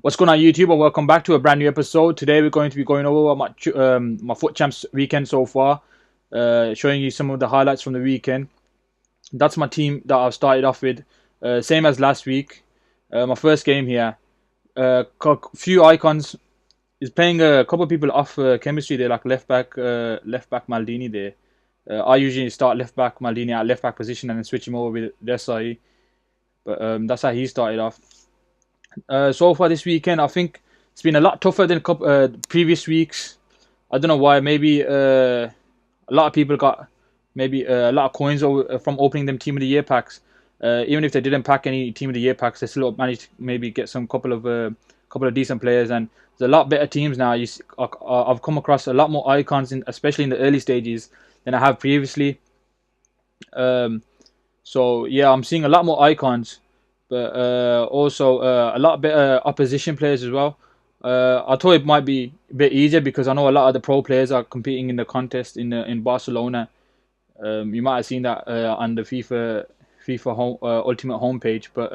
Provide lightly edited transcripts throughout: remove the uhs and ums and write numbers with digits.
What's going on, YouTube, and welcome back to a brand new episode. Today we're going to be going over my Foot Champs weekend so far, showing you some of the highlights from the weekend. That's my team that I've started off with, same as last week. My first game here. Few icons is playing a couple of people off chemistry. They're like left back Maldini there. I usually start left back Maldini at left back position and then switch him over with Desai. But that's how he started off. So far this weekend, I think it's been a lot tougher than previous weeks. I don't know why. Maybe a lot of people got maybe a lot of coins from opening them Team of the Year packs. Even if they didn't pack any Team of the Year packs, they still managed to maybe get some couple of decent players. And there's a lot better teams now. I've come across a lot more icons, especially in the early stages, than I have previously. Um, so yeah, I'm seeing a lot more icons, but also a lot better opposition players as well. I thought it might be a bit easier because I know a lot of the pro players are competing in the contest in Barcelona. You might have seen that on the FIFA Ultimate homepage, but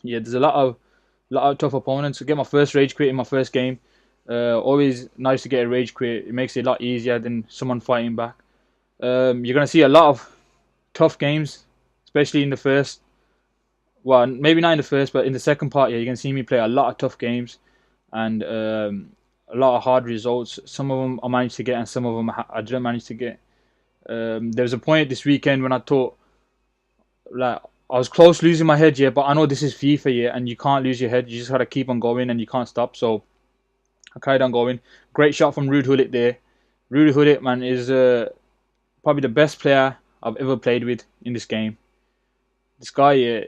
yeah, there's a lot of tough opponents. To get my first rage quit in my first game, always nice to get a rage quit. It makes it a lot easier than someone fighting back. You're gonna see a lot of tough games, especially in the first. Well, maybe not in the first, but in the second part, yeah, you can see me play a lot of tough games and a lot of hard results. Some of them I managed to get, and some of them I didn't manage to get. There was a point this weekend when I thought, like, I was close losing my head, yeah, but I know this is FIFA, yeah, and you can't lose your head. You just gotta keep on going, and you can't stop. So I carried on going. Great shot from Ruud Gullit there. Ruud Gullit, man, is probably the best player I've ever played with in this game. This guy, yeah,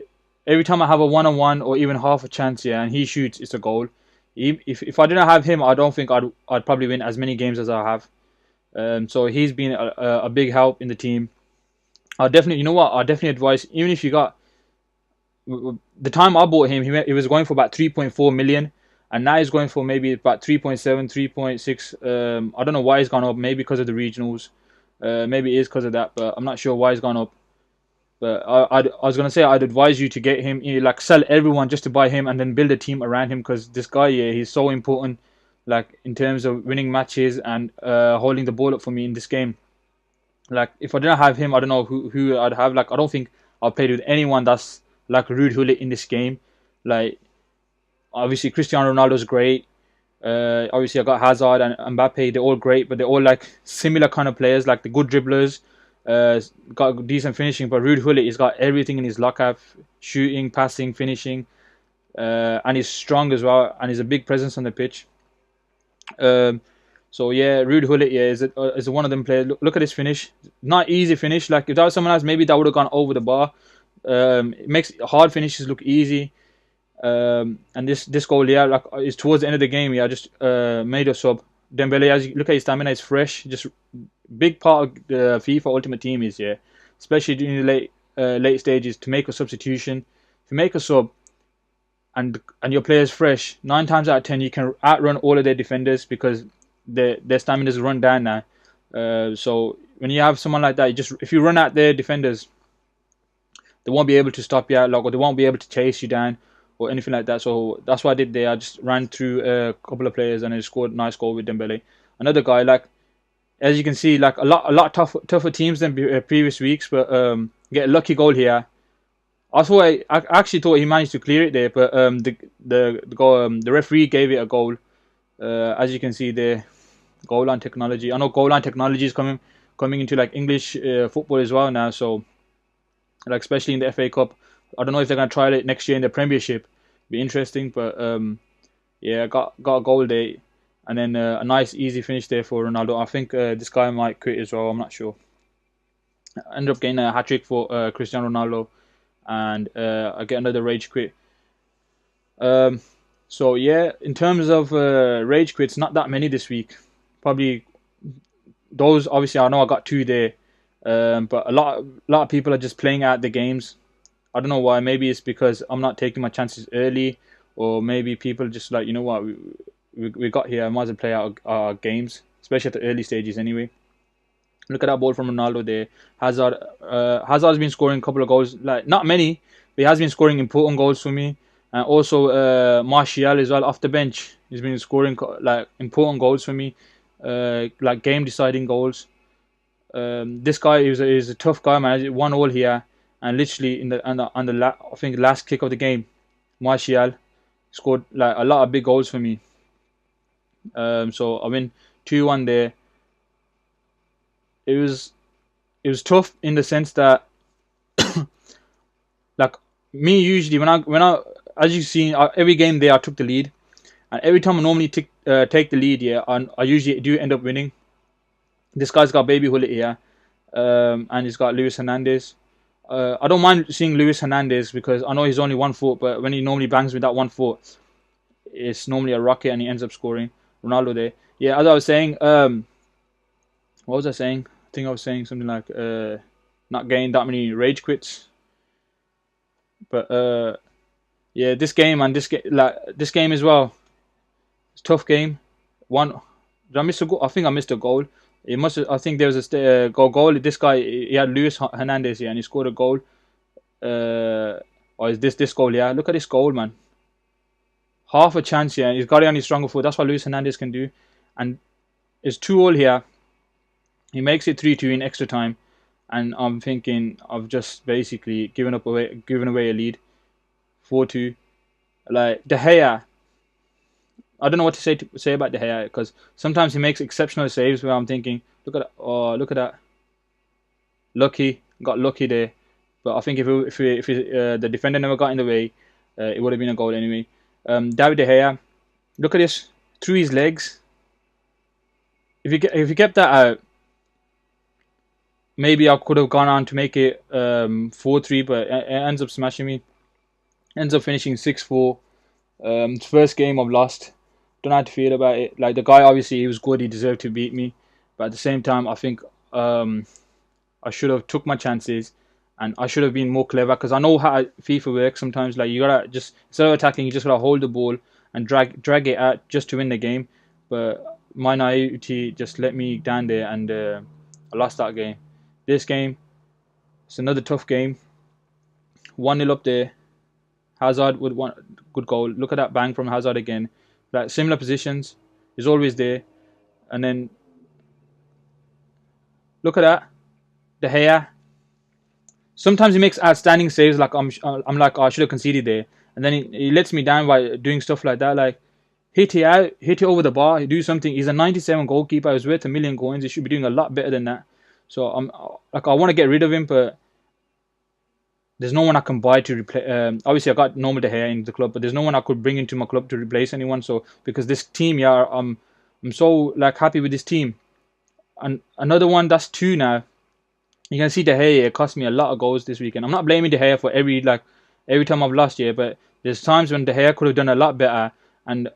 every time I have a one-on-one or even half a chance, yeah, and he shoots, it's a goal. If I didn't have him, I don't think I'd probably win as many games as I have. So he's been a big help in the team. I definitely, you know what? I definitely advise, even if you got the time I bought him, he was going for about 3.4 million, and now he's going for maybe about 3.7, 3.6. I don't know why he's gone up. Maybe because of the regionals. Maybe it is because of that, but I'm not sure why he's gone up. But I was gonna say I'd advise you to get him, like sell everyone just to buy him and then build a team around him because this guy, yeah, he's so important, like in terms of winning matches and holding the ball up for me in this game. Like if I didn't have him, I don't know who I'd have. Like I don't think I've played with anyone that's like Ruud Gullit in this game. Like obviously Cristiano Ronaldo's great. Obviously I got Hazard and Mbappe. They're all great, but they're all like similar kind of players, like the good dribblers. Uh, got decent finishing, but Ruud Gullit, he's got everything in his lockup: shooting, passing, finishing, and he's strong as well, and he's a big presence on the pitch. Um, so yeah, Ruud Gullit, yeah, is one of them players. Look at his finish, not easy finish. Like if that was someone else, maybe that would have gone over the bar. It makes hard finishes look easy. And this goal, yeah, like is towards the end of the game. Yeah, I just made a sub. Dembele, as you look at his stamina, is fresh. Just big part of the FIFA Ultimate Team is, yeah, especially during the late stages, to make a substitution, to make a sub, and your player's fresh. 9 times out of 10, you can outrun all of their defenders because their stamina's run down now. So when you have someone like that, if you run out their defenders, they won't be able to stop you out, like, or they won't be able to chase you down or anything like that. So that's what I did there. I just ran through a couple of players and I scored a nice goal with Dembele. Another guy, like as you can see, like a lot tougher teams than previous weeks, but get a lucky goal here. I actually thought he managed to clear it there, but the referee gave it a goal. As you can see there, goal line technology. I know goal line technology is coming into like English football as well now. So like especially in the FA Cup, I don't know if they're gonna try it next year in the Premiership. Be interesting, but yeah, got a goal there, and then a nice easy finish there for Ronaldo. I think this guy might quit as well. I'm not sure. I ended up getting a hat trick for Cristiano Ronaldo, and I get another rage quit. Um, so yeah, in terms of rage quits, not that many this week. Probably those. Obviously, I know I got two there, but a lot of people are just playing out the games. I don't know why. Maybe it's because I'm not taking my chances early, or maybe people just like, you know what, we got here. I might as well play out our games, especially at the early stages anyway. Look at that ball from Ronaldo there. Hazard's been scoring a couple of goals, like not many, but he has been scoring important goals for me. And also Martial as well off the bench. He's been scoring like important goals for me, like game deciding goals. This guy is a tough guy, man. 1-1 here, and literally in the I think last kick of the game, Martial scored like a lot of big goals for me. So I win 2-1 there. It was tough in the sense that like me usually when I as you've seen every game there I took the lead, and every time I normally take the lead, yeah, and I usually do end up winning. This guy's got Baby Hullet here, and he's got Luis Hernandez. I don't mind seeing Luis Hernandez because I know he's only 1 foot, but when he normally bangs with that 1 foot, it's normally a rocket and he ends up scoring. Ronaldo there. Yeah, as I was saying, what was I saying? I think I was saying something like not getting that many rage quits. But yeah, this game and this game as well. It's a tough game. Did I miss a goal? I think I missed a goal. It must. I think there was a goal. This guy, he had Luis Hernandez here, and he scored a goal. Or is this goal? Yeah, look at this goal, man. Half a chance here. He's got it on his stronger foot. That's what Luis Hernandez can do. And it's 2-2 here. He makes it 3-2 in extra time, and I'm thinking of just basically giving away a lead, 4-2. Like De Gea, I don't know what to say about De Gea because sometimes he makes exceptional saves where I'm thinking, look at that, got lucky there. But I think if the defender never got in the way, it would have been a goal anyway. David De Gea, look at this, through his legs. If you kept that out, maybe I could have gone on to make it 4-3, but it ends up smashing me. Ends up finishing 6-4. First game I've lost. Don't know how to feel about it. Like the guy, obviously he was good. He deserved to beat me, but at the same time, I think I should have took my chances, and I should have been more clever because I know how FIFA works. Sometimes, like you gotta just instead of attacking, you just gotta hold the ball and drag it out just to win the game. But my naivety just let me down there, and I lost that game. This game, it's another tough game. 1-0 up there. Hazard with one good goal. Look at that bang from Hazard again. Like similar positions, he's always there. And then look at that, De Gea. Sometimes he makes outstanding saves. Like I'm like, oh, I should have conceded there. And then he lets me down by doing stuff like that. Like hit it over the bar, do something. He's a 97 goalkeeper. He's worth $1 million coins. He should be doing a lot better than that. So I'm like, I want to get rid of him, but there's no one I can buy to replace. Obviously, I got Normal De Gea in the club, but there's no one I could bring into my club to replace anyone. So because this team, yeah, I'm so like happy with this team. And another one, that's 2 now. You can see De Gea, it cost me a lot of goals this weekend. I'm not blaming De Gea for every time I've lost, yeah, but there's times when De Gea could have done a lot better. And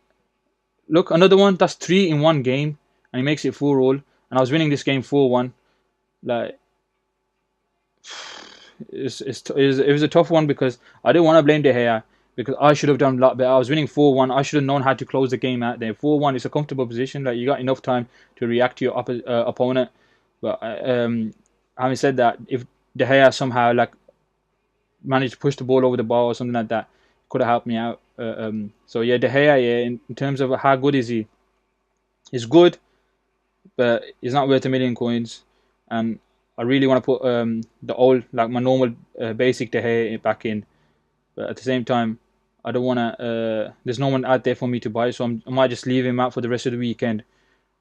look, another one, that's 3 in one game, and he makes it 4-all. And I was winning this game 4-1. Like, it was a tough one because I didn't want to blame De Gea because I should have done a lot better. I was winning 4-1. I should have known how to close the game out there. 4-1 is a comfortable position. Like you got enough time to react to your opponent. But having said that, if De Gea somehow like managed to push the ball over the bar or something like that, could have helped me out. So yeah, De Gea, yeah, in terms of how good is he? He's good, but he's not worth $1 million coins. And I really want to put the old, like my normal basic De Gea back in. But at the same time, I don't want to, there's no one out there for me to buy. So I might just leave him out for the rest of the weekend.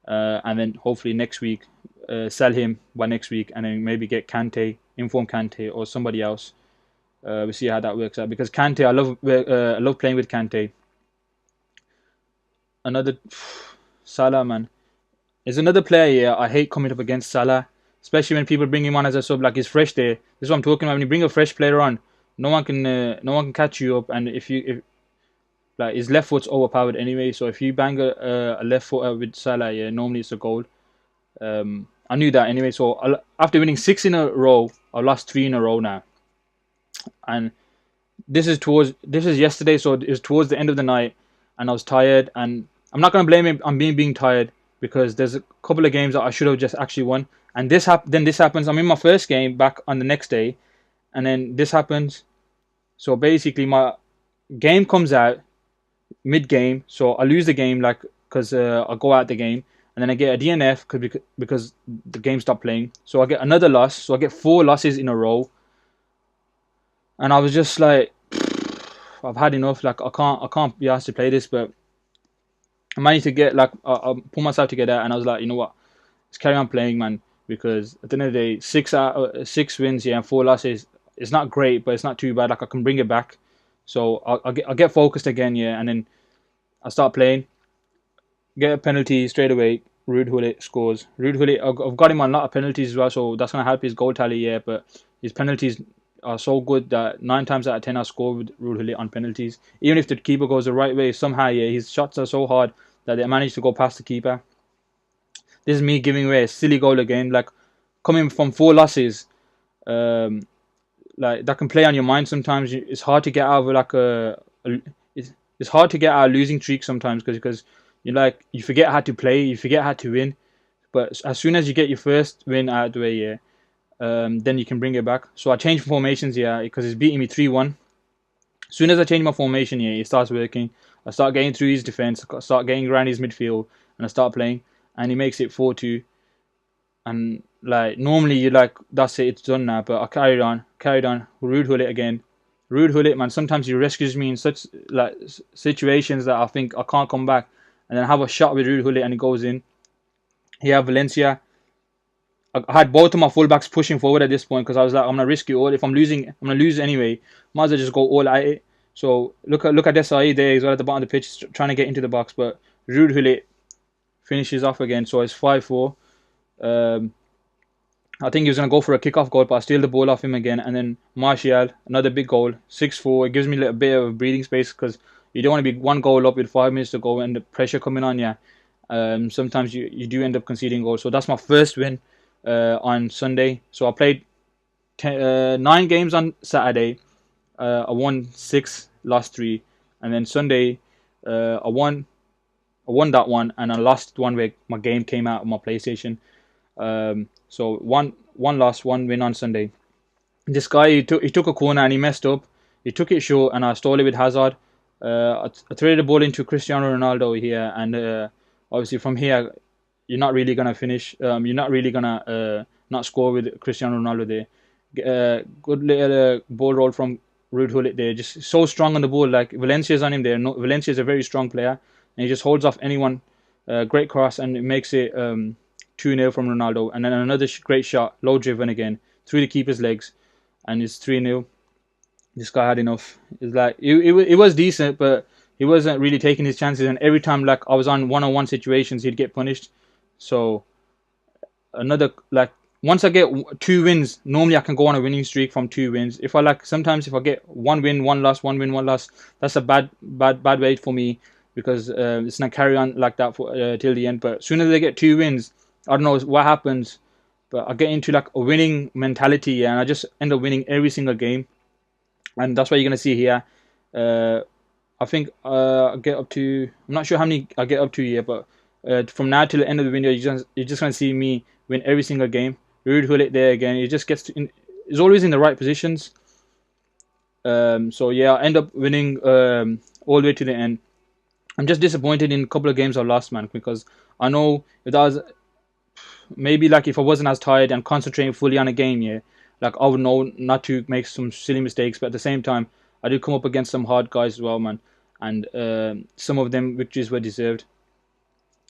And then hopefully next week, sell him by next week. And then maybe get Kante, inform Kante or somebody else. We'll see how that works out. Because Kante, I love playing with Kante. Another, Salah, man. There's another player here. I hate coming up against Salah. Especially when people bring him on as a sub, like he's fresh there. This is what I'm talking about. When you bring a fresh player on, no one can catch you up. And if like his left foot's overpowered anyway, so if you bang a left footer with Salah, yeah, normally it's a goal. I knew that anyway. So after winning 6 in a row, I lost 3 in a row now. And this is yesterday, so it was towards the end of the night, and I was tired. And I'm not gonna blame him on being tired because there's a couple of games that I should have just actually won. And this happens. I'm in my first game back on the next day, and then this happens. So basically, game comes out mid game, so I lose the game like because I go out the game, and then I get a DNF because the game stopped playing. So I get another loss. So I get 4 losses in a row, and I was just like, I've had enough. Like I can't be asked to play this. But I managed to get like I pull myself together, and I was like, you know what, let's carry on playing, man. Because at the end of the day, 6 wins, yeah, and 4 losses. It's not great, but it's not too bad. Like I can bring it back. So I'll get focused again, yeah, and then I start playing. Get a penalty straight away. Ruud Gullit scores. Ruud Gullit, I've got him on a lot of penalties as well, so that's going to help his goal tally, yeah. But his penalties are so good that 9 times out of 10 I score with Ruud Gullit on penalties. Even if the keeper goes the right way, somehow, yeah, his shots are so hard that they manage to go past the keeper. This is me giving away a silly goal again. Like, coming from 4 losses, um, like that can play on your mind sometimes. It's hard to get out of like it's hard to get out of losing streak sometimes because you forget how to play, you forget how to win. But as soon as you get your first win out of the way, yeah, then you can bring it back. So I changed formations, yeah, because it's beating me 3-1. As soon as I change my formation, yeah, it starts working. I start getting through his defense, I start getting around his midfield, and I start playing, and he makes it 4-2. And like normally you like that's it, it's done now. But I carried on. Ruud Gullit again. Ruud Gullit, man. Sometimes he rescues me in such like situations that I think I can't come back, and then I have a shot with Ruud Gullit and it goes in. Here, Valencia. I had both of my fullbacks pushing forward at this point because I was like, I'm gonna risk it all. If I'm losing, I'm gonna lose anyway. Might as well just go all at it. So look at Desai there. He's right at the bottom of the pitch, trying to get into the box, but Ruud Gullit finishes off again. So it's 5-4. Um, I think he was going to go for a kickoff goal, but I steal the ball off him again. And then Martial, another big goal, 6-4. It gives me a little bit of breathing space because you don't want to be 1 goal up with 5 minutes to go and the pressure coming on you. Sometimes you do end up conceding goals. So that's my first win on Sunday. So I played 9 games on Saturday. I won 6, lost 3. And then Sunday, I won that one, and I lost one where my game came out on my PlayStation. So one loss, 1 win on Sunday. This guy he took a corner and he messed up. He took it short, and I stole it with Hazard. I threaded the ball into Cristiano Ronaldo here, and obviously from here you're not really gonna finish. You're not really gonna not score with Cristiano Ronaldo there. Good little ball roll from Ruud Gullit there. Just so strong on the ball. Like Valencia's on him there. No, Valencia's a very strong player, and he just holds off anyone. Great cross, and it makes it 2-0 from Ronaldo. And then another great shot, low driven again, through the keeper's legs, and it's 3-0. This guy had enough. It's like it was decent, but he wasn't really taking his chances. And every time like I was on one-on-one situations, he'd get punished. So another like once I get 2 wins, normally I can go on a winning streak from 2 wins. Sometimes if I get 1 win, 1 loss, 1 win, 1 loss, that's a bad way for me because it's not carry on like that for till the end. But as soon as I get 2 wins, I don't know what happens, but I get into like a winning mentality, and I just end up winning every single game, and that's what you're gonna see here. I think I get up to. I'm not sure how many I get up to here, but from now till the end of the video, you're just gonna see me win every single game. Ruud Gullit there again. He just he's always in the right positions. So yeah, I end up winning all the way to the end. I'm just disappointed in a couple of games I've lost, man, because I know if that was maybe like if I wasn't as tired and concentrating fully on a game, yeah, like I would know not to make some silly mistakes. But at the same time, I did come up against some hard guys as well, man, and some of them victories were deserved.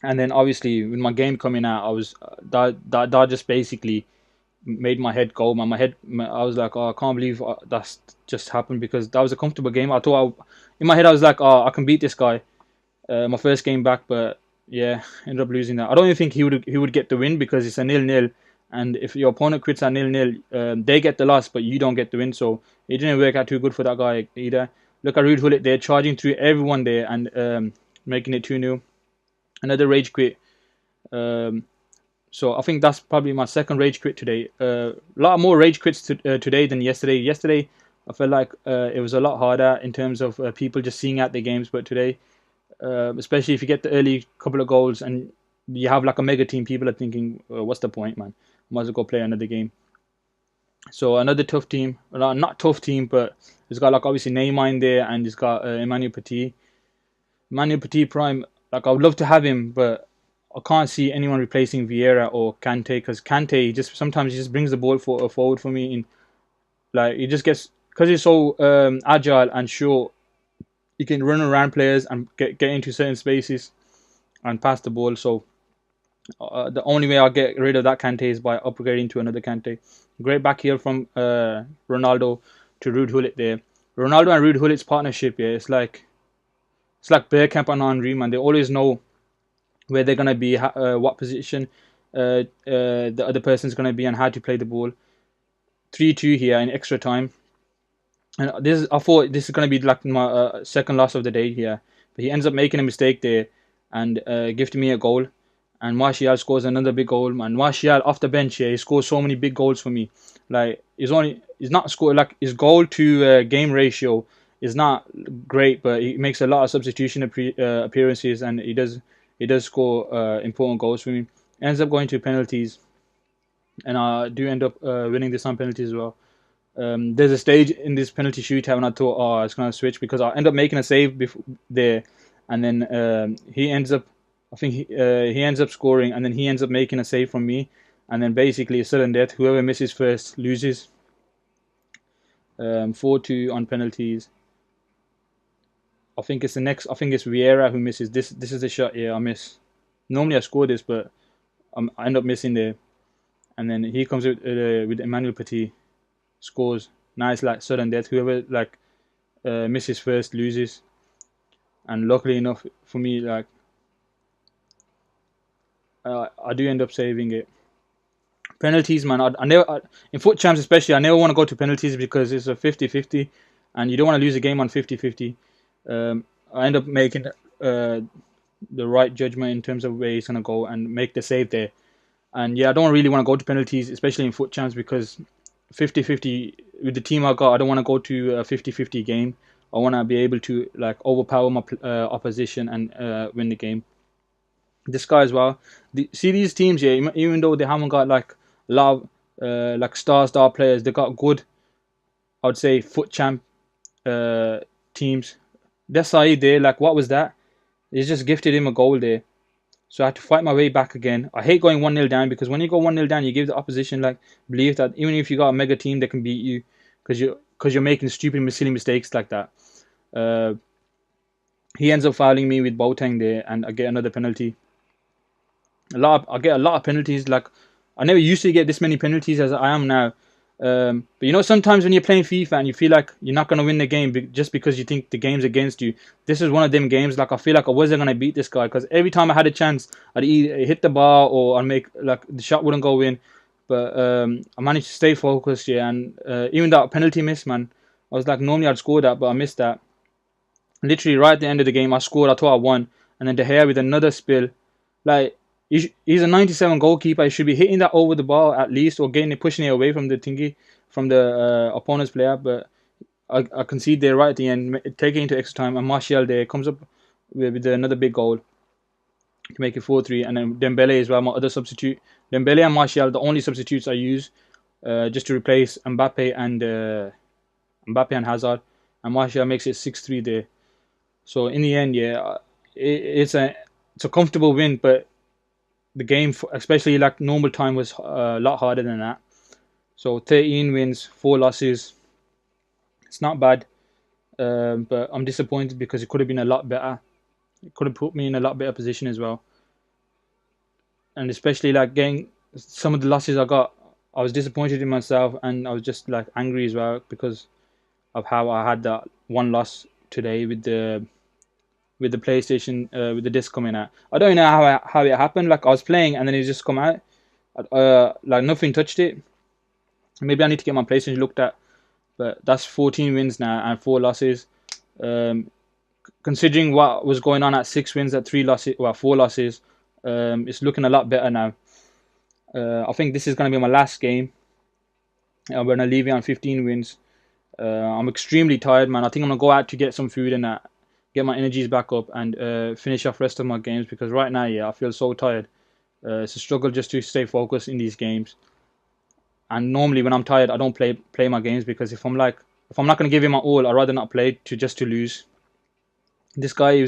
And then obviously with my game coming out, I was that just basically made my head go, man. I was like, oh, I can't believe that's just happened because that was a comfortable game. In my head, I was like, oh, I can beat this guy. My first game back, but yeah, ended up losing that. I don't even think he would get the win because it's a 0-0, and if your opponent quits at 0-0, they get the loss, but you don't get the win. So it didn't work out too good for that guy either. Look at Ruud Gullit there, charging through everyone there and making it 2-0. Another rage quit. So I think that's probably my second rage quit today. A lot more rage quits today than yesterday. Yesterday, I felt like it was a lot harder in terms of people just seeing out their games, but today, especially if you get the early couple of goals and you have like a mega team, people are thinking, what's the point, man? Might as well go play another game. So another tough team, well, not tough team, but it's got like obviously Neymar in there, and it's got Emmanuel Petit. Emmanuel Petit Prime, like I would love to have him, but I can't see anyone replacing Vieira or Kante, because Kante just sometimes he just brings the ball forward for me. In like he just gets, because he's so agile and short, he can run around players and get into certain spaces and pass the ball. So the only way I'll get rid of that Kante is by upgrading to another Kante. Great back heel from Ronaldo to Ruud Gullit there. Ronaldo and Ruud Gullit's partnership, yeah, it's like Bergkamp and Henry, man. They always know where they're gonna be, what position the other person's gonna be, and how to play the ball. 3-2 here in extra time, and I thought this is gonna be like my second loss of the day here, but he ends up making a mistake there and gifting me a goal. And Martial scores another big goal, man. Martial off the bench here, he scores so many big goals for me. Like he's not scored, like his goal to game ratio is not great, but he makes a lot of substitution appearances, and he does score important goals for me. Ends up going to penalties, and I do end up winning this on penalties as well. There's a stage in this penalty shootout when I thought, oh, it's gonna switch, because I end up making a save there, and then he ends up, I think he ends up scoring, and then he ends up making a save from me, and then basically it's sudden death. Whoever misses first loses. 4-2 on penalties. I think it's the next. I think it's Vieira who misses. This is the shot here I miss. Normally I score this, but I end up missing there, and then he comes with Emmanuel Petit, scores. Nice, like sudden death. Whoever like misses first loses. And luckily enough for me, like I do end up saving it. Penalties, man. I never, in foot champs especially, I never want to go to penalties because it's a 50-50, and you don't want to lose a game on 50-50. I end up making the right judgment in terms of where he's gonna go and make the save there. And yeah, I don't really want to go to penalties, especially in foot champs, because 50-50 with the team I got, I don't want to go to a 50-50 game. I want to be able to like overpower my opposition and win the game. This guy as well. See these teams, yeah, even though they haven't got like a lot of like star players, they got good, I would say, foot champ teams. Desai there, like what was that? They just gifted him a goal there. So I had to fight my way back again. I hate going 1-0 down, because when you go 1-0 down, you give the opposition like belief that even if you got a mega team, they can beat you, because you're making stupid, silly mistakes like that. Uh, he ends up fouling me with Boateng there, and I get another penalty. I get a lot of penalties. Like I never used to get this many penalties as I am now. But you know, sometimes when you're playing FIFA and you feel like you're not gonna win the game just because you think the game's against you, this is one of them games. Like I feel like I wasn't gonna beat this guy, because every time I had a chance, I'd either hit the bar or I'd make like the shot wouldn't go in. But I managed to stay focused, yeah. And even that penalty miss, man, I was like, normally I'd score that, but I missed that. Literally right at the end of the game, I scored. I thought I won, and then De Gea with another spill. Like he's a 97 goalkeeper. He should be hitting that over the bar at least, or getting it, pushing it away from the thingy, from the opponent's player. But I concede there right at the end, taking into extra time, and Martial there comes up with another big goal to make it 4-3. And then Dembele as well, my other substitute. Dembele and Martial, the only substitutes I use, just to replace Mbappe and Hazard. And Martial makes it 6-3 there. So in the end, yeah, it's a comfortable win, but the game, especially like normal time, was a lot harder than that. So 13 wins, 4 losses. It's not bad, but I'm disappointed because it could have been a lot better. It could have put me in a lot better position as well. And especially like getting some of the losses I got, I was disappointed in myself, and I was just like angry as well because of how I had that one loss today with the PlayStation, with the disc coming out. I don't know how it happened. Like I was playing and then it just come out. Like nothing touched it. Maybe I need to get my PlayStation looked at. But that's 14 wins now and 4 losses. Considering what was going on at 6 wins at 3 losses, well 4 losses, it's looking a lot better now. I think this is going to be my last game. I'm going to leave it on 15 wins. I'm extremely tired, man. I think I'm going to go out to get some food and that. Get my energies back up and finish off rest of my games, because right now, yeah, I feel so tired. It's a struggle just to stay focused in these games. And normally when I'm tired, I don't play my games, because if I'm not going to give him my all, I'd rather not play to lose. This guy I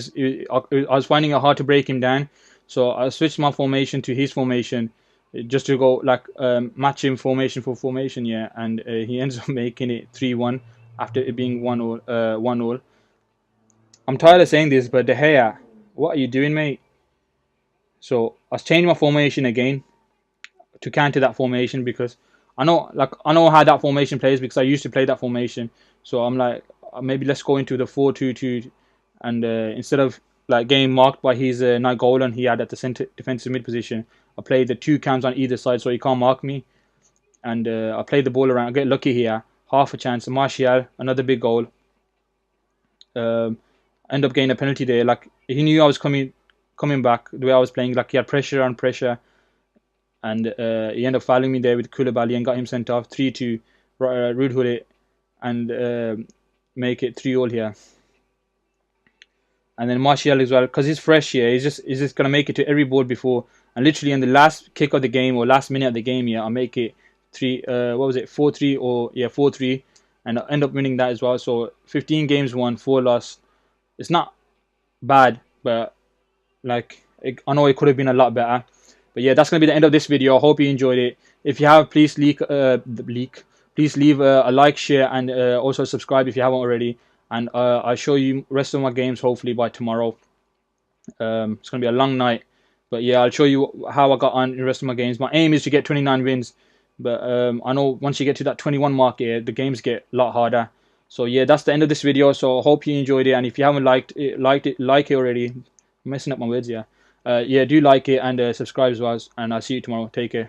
was finding it hard to break him down, so I switched my formation to his formation, just to go like match him formation for formation, yeah. And he ends up making it 3-1 after it being 1-1. I'm tired of saying this, but De Gea, what are you doing, mate? So I changed my formation again to counter that formation, because I know how that formation plays, because I used to play that formation. So I'm like, maybe let's go into the 4-2-2, and instead of like getting marked by his night goal and he had at the center defensive mid position, I played the two cams on either side so he can't mark me, and I played the ball around. I get lucky here, half a chance. Martial, another big goal. End up getting a penalty there. Like, he knew I was coming back the way I was playing. Like, he had pressure on pressure, and he ended up fouling me there with Koulibaly and got him sent off. 3-2. Ruud Gullit, and make it 3-all here. And then Martial as well, because he's fresh here. He's just gonna make it to every board before. And literally in the last kick of the game, or last minute of the game, yeah, I make it 4-3, or 4-3, and I end up winning that as well. So 15 games won, 4 lost. It's not bad, but like, I know it could have been a lot better. But yeah, that's gonna be the end of this video. I hope you enjoyed it. If you have, please please leave a like, share, and also subscribe if you haven't already. And I'll show you rest of my games hopefully by tomorrow. It's gonna be a long night, but yeah, I'll show you how I got on in the rest of my games. My aim is to get 29 wins, but I know once you get to that 21 mark, yeah, the games get a lot harder. So yeah, that's the end of this video. So I hope you enjoyed it, and if you haven't liked it, like it already. I'm messing up my words, yeah. Yeah, do like it, and subscribe as well. And I'll see you tomorrow. Take care.